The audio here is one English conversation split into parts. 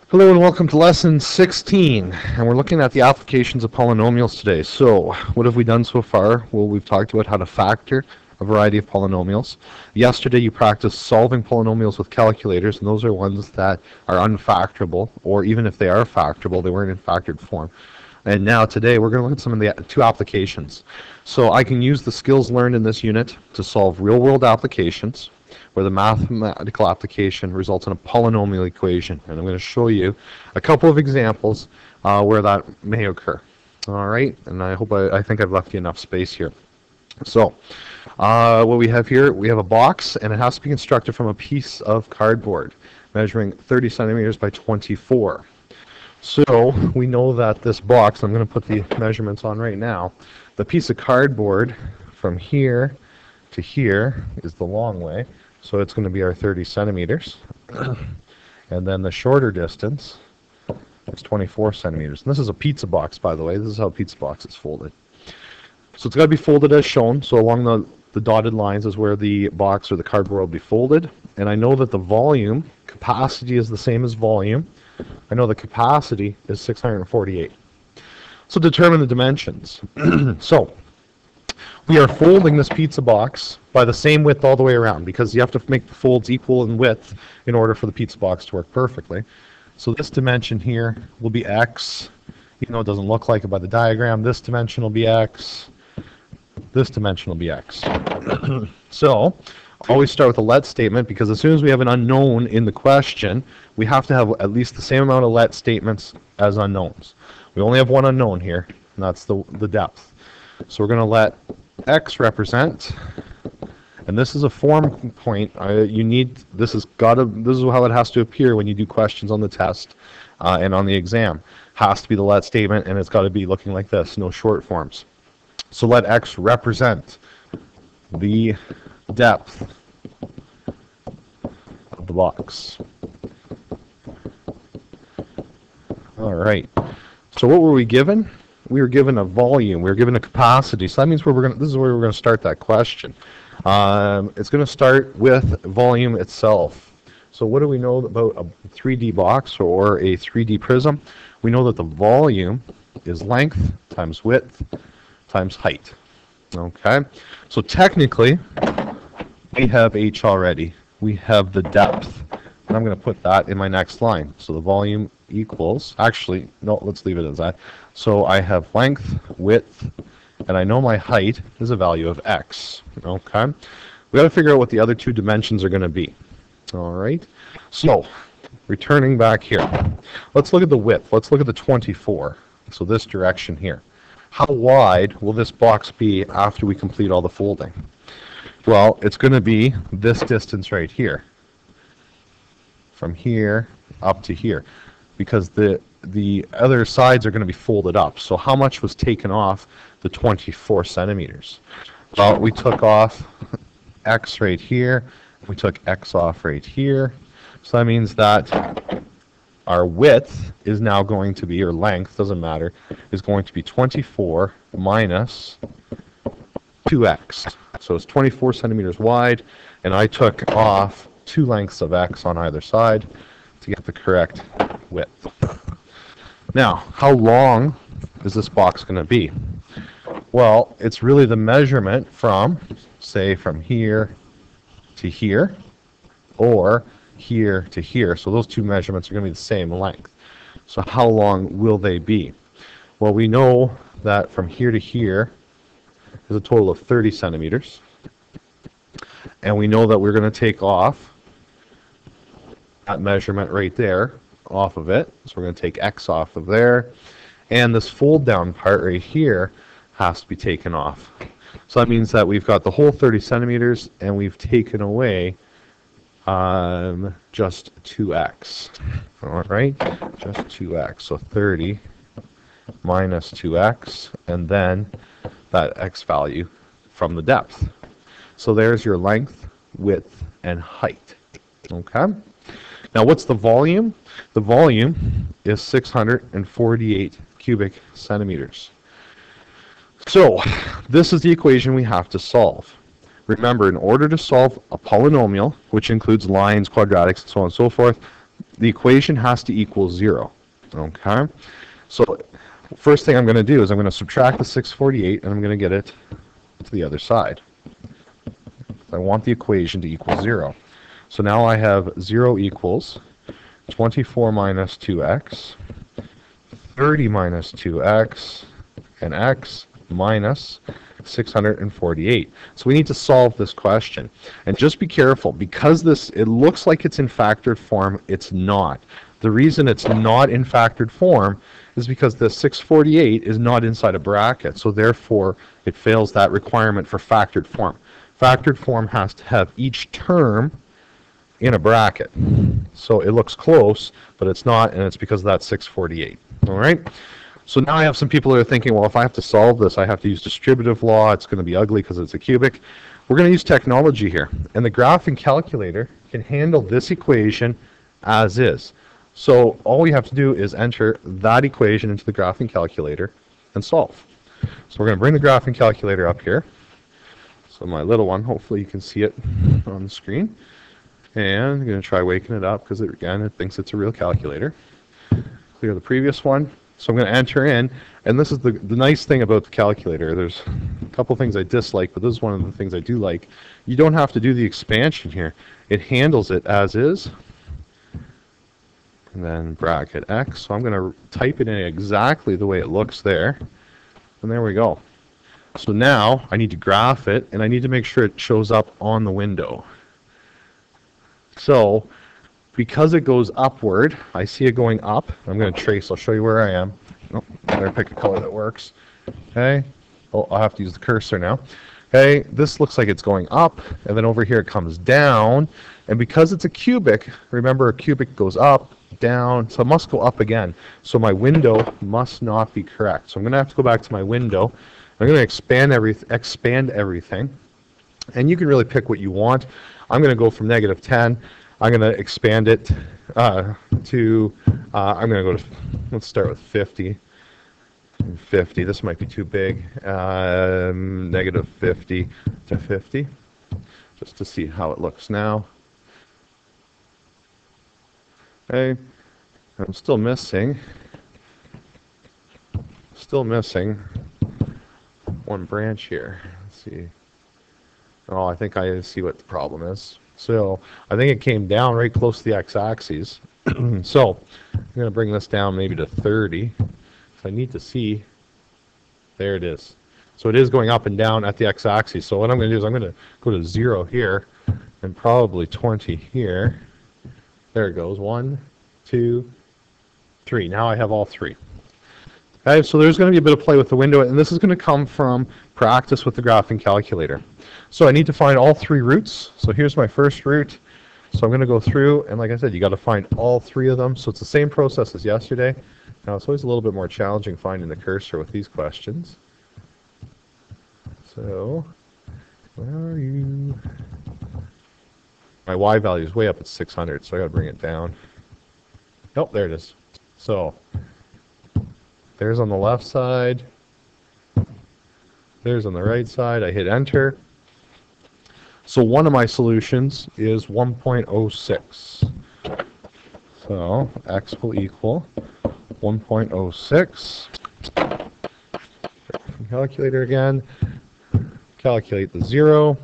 Hello and welcome to Lesson 16, and we're looking at the applications of polynomials today. So, what have we done so far? Well, we've talked about how to factor a variety of polynomials. Yesterday you practiced solving polynomials with calculators, and those are ones that are unfactorable, or even if they are factorable, they weren't in factored form. And now today we're going to look at some of the two applications. So I can use the skills learned in this unit to solve real-world applications, where the mathematical application results in a polynomial equation. And I'm going to show you a couple of examples where that may occur. All right, and I think I've left you enough space here. So what we have here, we have a box, and it has to be constructed from a piece of cardboard measuring 30 centimeters by 24. So we know that this box, I'm going to put the measurements on right now, the piece of cardboard from here to here is the long way. So it's going to be our 30 centimeters. And then the shorter distance is 24 centimeters. And this is a pizza box, by the way. This is how a pizza box is folded. So it's got to be folded as shown. So along the dotted lines is where the box or the cardboard will be folded. And I know that the volume, capacity is the same as volume. I know the capacity is 648. So determine the dimensions. So we are folding this pizza box by the same width all the way around, because you have to make the folds equal in width in order for the pizza box to work perfectly. So this dimension here will be x, even though it doesn't look like it by the diagram. This dimension will be x. This dimension will be x. So always start with a let statement, because as soon as we have an unknown in the question, we have to have at least the same amount of let statements as unknowns. We only have one unknown here, and that's the depth. So we're going to let x represent, and this is a form point. This is how it has to appear when you do questions on the test and on the exam. Has to be the let statement, and it's got to be looking like this, no short forms. So let x represent the depth of the box. All right. So what were we given? We were given a volume. We were given a capacity. So that means this is where we're going to start that question. It's going to start with volume itself. So what do we know about a 3D box or a 3D prism? We know that the volume is length times width times height. Okay. So technically, we have h already. We have the depth. And I'm going to put that in my next line. So the volume equals, actually, no, let's leave it as that. So I have length, width, and I know my height is a value of x. Okay? We got to figure out what the other two dimensions are going to be. All right? So, returning back here. Let's look at the width. Let's look at the 24. So this direction here. How wide will this box be after we complete all the folding? Well, it's going to be this distance right here. From here up to here, because the other sides are going to be folded up. So how much was taken off the 24 centimeters? Well, we took off x right here. We took x off right here. So that means that our width is now going to be, or length, doesn't matter, is going to be 24 minus 2x. So it's 24 centimeters wide, and I took off 2 lengths of x on either side to get the correct width. Now, how long is this box going to be? Well, it's really the measurement from, say, from here to here, or here to here. So those two measurements are going to be the same length. So how long will they be? Well, we know that from here to here is a total of 30 centimeters. And we know that we're going to take off that measurement right there off of it. So we're going to take x off of there. And this fold down part right here has to be taken off. So that means that we've got the whole 30 centimeters and we've taken away just 2x. All right, just 2x. So 30 minus 2x, and then that x value from the depth. So there's your length, width, and height. Okay? Now what's the volume? The volume is 648 cubic centimeters. So this is the equation we have to solve. Remember, in order to solve a polynomial, which includes lines, quadratics, and so on and so forth, the equation has to equal 0. Okay? So first thing I'm going to do is I'm going to subtract the 648 and I'm going to get it to the other side. I want the equation to equal 0. So now I have 0 equals 24 minus 2x, 30 minus 2x, and x minus 648. So we need to solve this question. And just be careful, because it looks like it's in factored form, it's not. The reason it's not in factored form is because the 648 is not inside a bracket, so therefore it fails that requirement for factored form. Factored form has to have each term in a bracket. So it looks close, but it's not, and it's because of that 648. All right? So now I have some people that are thinking, well, if I have to solve this, I have to use distributive law. It's going to be ugly because it's a cubic. We're going to use technology here. And the graphing calculator can handle this equation as is. So all we have to do is enter that equation into the graphing calculator and solve. So we're going to bring the graphing calculator up here. So my little one, hopefully you can see it on the screen. And I'm going to try waking it up because, again, it thinks it's a real calculator. Clear the previous one. So I'm going to enter in, and this is the nice thing about the calculator. There's a couple things I dislike, but this is one of the things I do like. You don't have to do the expansion here. It handles it as is. And then bracket x. So I'm going to type it in exactly the way it looks there. And there we go. So now I need to graph it, and I need to make sure it shows up on the window. So because it goes upward, I see it going up. I'm going to trace. I'll show you where I am. Oh, better pick a color that works. Okay. Oh, I'll have to use the cursor now. Okay. This looks like it's going up, and then over here it comes down. And because it's a cubic, remember a cubic goes up, down, so it must go up again. So my window must not be correct. So I'm going to have to go back to my window. I'm going to expand everything. And you can really pick what you want. I'm going to go from -10. I'm going to expand it I'm going to go to, let's start with 50. 50, this might be too big. -50 to 50, just to see how it looks now. Okay, I'm still missing one branch here. Let's see. Oh, I think I see what the problem is. So I think it came down right close to the x-axis. So I'm going to bring this down maybe to 30. So I need to see. There it is. So it is going up and down at the x-axis. So what I'm going to do is I'm going to go to 0 here and probably 20 here. There it goes. 1, 2, 3. Now I have all 3. Okay, so there's going to be a bit of play with the window, and this is going to come from practice with the graphing calculator. So I need to find all 3 roots. So here's my first root. So I'm going to go through, and like I said, you got to find all 3 of them. So it's the same process as yesterday. Now it's always a little bit more challenging finding the cursor with these questions. So where are you? My y value is way up at 600, so I got to bring it down. Oh, there it is. So there's on the left side. There's on the right side. I hit enter. So one of my solutions is 1.06. So x will equal 1.06. Calculator again. Calculate the 0.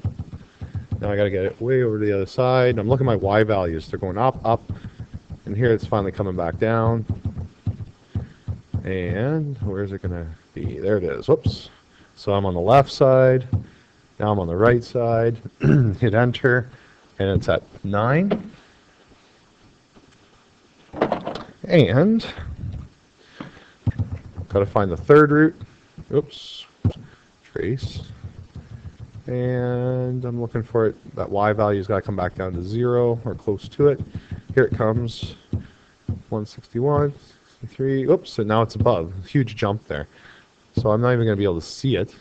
Now I got to get it way over to the other side. I'm looking at my y values. They're going up, up. And here it's finally coming back down. And where's it going to be? There it is. Whoops. So I'm on the left side. Now I'm on the right side. Hit enter. And it's at 9. And got to find the third root. Oops. Trace. And I'm looking for it. That y value's got to come back down to 0 or close to it. Here it comes. 161, 63. Oops, and now it's above. Huge jump there. So I'm not even going to be able to see it.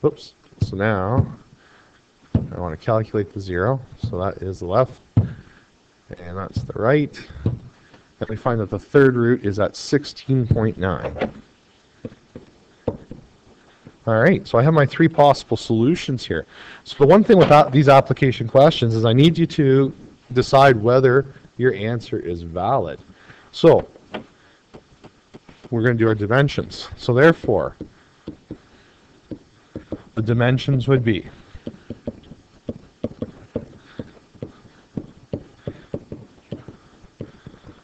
Oops. So now I want to calculate the 0. So that is the left. And that's the right. And we find that the third root is at 16.9. All right, so I have my 3 possible solutions here. So the one thing with these application questions is I need you to decide whether your answer is valid. So we're going to do our dimensions. So therefore, the dimensions would be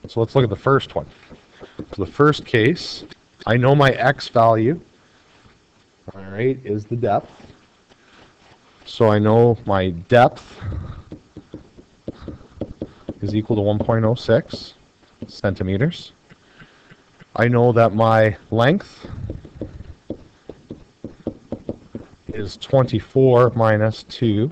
so let's look at the first one. So the first case, I know my x value, all right, is the depth. So I know my depth is equal to 1.06 centimeters. I know that my length is 24 minus 2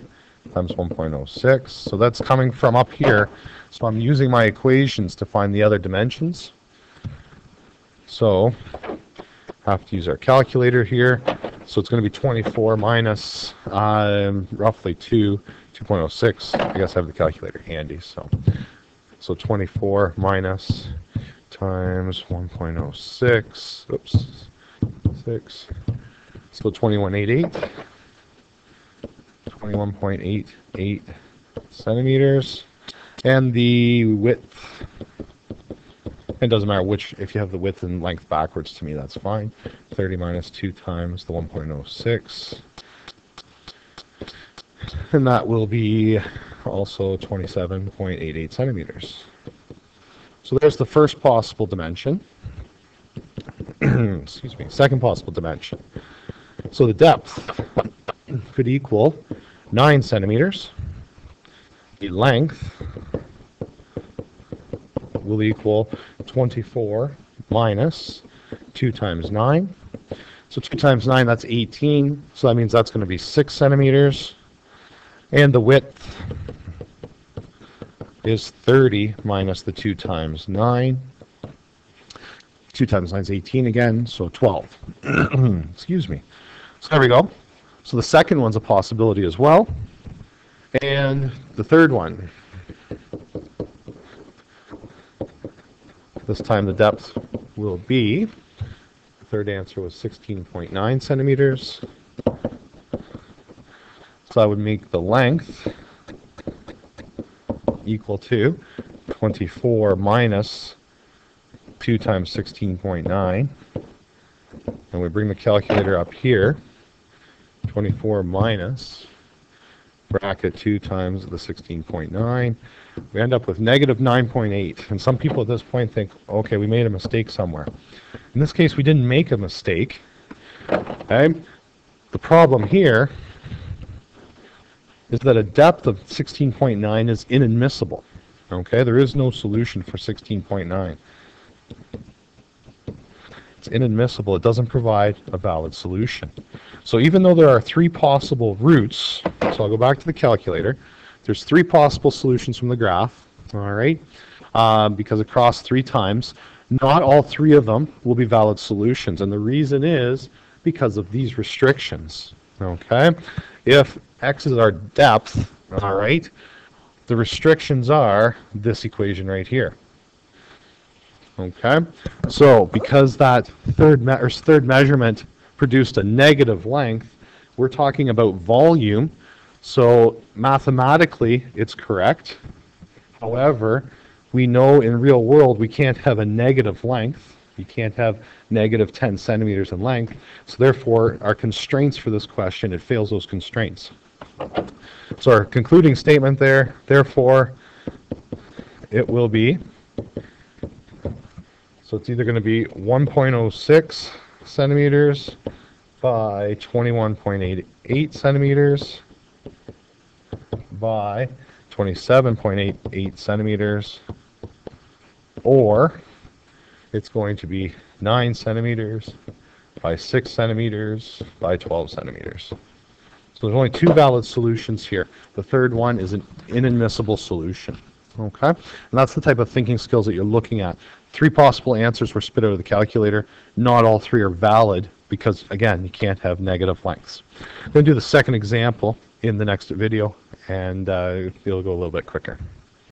times 1.06. So that's coming from up here. So I'm using my equations to find the other dimensions. So I have to use our calculator here. So it's going to be 24 minus roughly 2.06. I guess I have the calculator handy. So 24 minus times 1.06. Oops. 6. So 21.88. 21.88 centimeters. And the width, it doesn't matter which, if you have the width and length backwards to me, that's fine. 30 minus 2 times the 1.06. And that will be also 27.88 centimeters. So there's the first possible dimension. Excuse me, second possible dimension. So the depth could equal 9 centimeters. The length will equal 24 minus 2 times 9. So 2 times 9, that's 18. So that means that's going to be 6 centimeters. And the width is 30 minus the 2 times 9. 2 times 9 is 18 again, so 12. Excuse me. So there we go. So the second one's a possibility as well. And the third one, this time the depth will be, the third answer was 16.9 centimeters. So I would make the length equal to 24 minus 2 times 16.9. And we bring the calculator up here. 24 minus bracket 2 times the 16.9. We end up with negative 9.8. And some people at this point think, okay, we made a mistake somewhere. In this case, we didn't make a mistake. Okay? The problem here is that a depth of 16.9 is inadmissible. Okay? There is no solution for 16.9. It's inadmissible. It doesn't provide a valid solution. So even though there are 3 possible routes, so I'll go back to the calculator, there's 3 possible solutions from the graph, all right, because it crossed 3 times. Not all 3 of them will be valid solutions, and the reason is because of these restrictions, okay? If x is our depth, all right, the restrictions are this equation right here. Okay, so because that third measurement produced a negative length, we're talking about volume. So mathematically, it's correct. However, we know in real world we can't have a negative length. You can't have negative 10 centimeters in length. So therefore, our constraints for this question, it fails those constraints. So our concluding statement there, therefore, it will be, so it's either going to be 1.06 centimeters by 21.88 centimeters by 27.88 centimeters, or it's going to be 9 centimeters by 6 centimeters by 12 centimeters. So there's only 2 valid solutions here. The third one is an inadmissible solution. Okay? And that's the type of thinking skills that you're looking at. 3 possible answers were spit out of the calculator. Not all 3 are valid because, again, you can't have negative lengths. I'm going to do the second example in the next video, and it'll go a little bit quicker.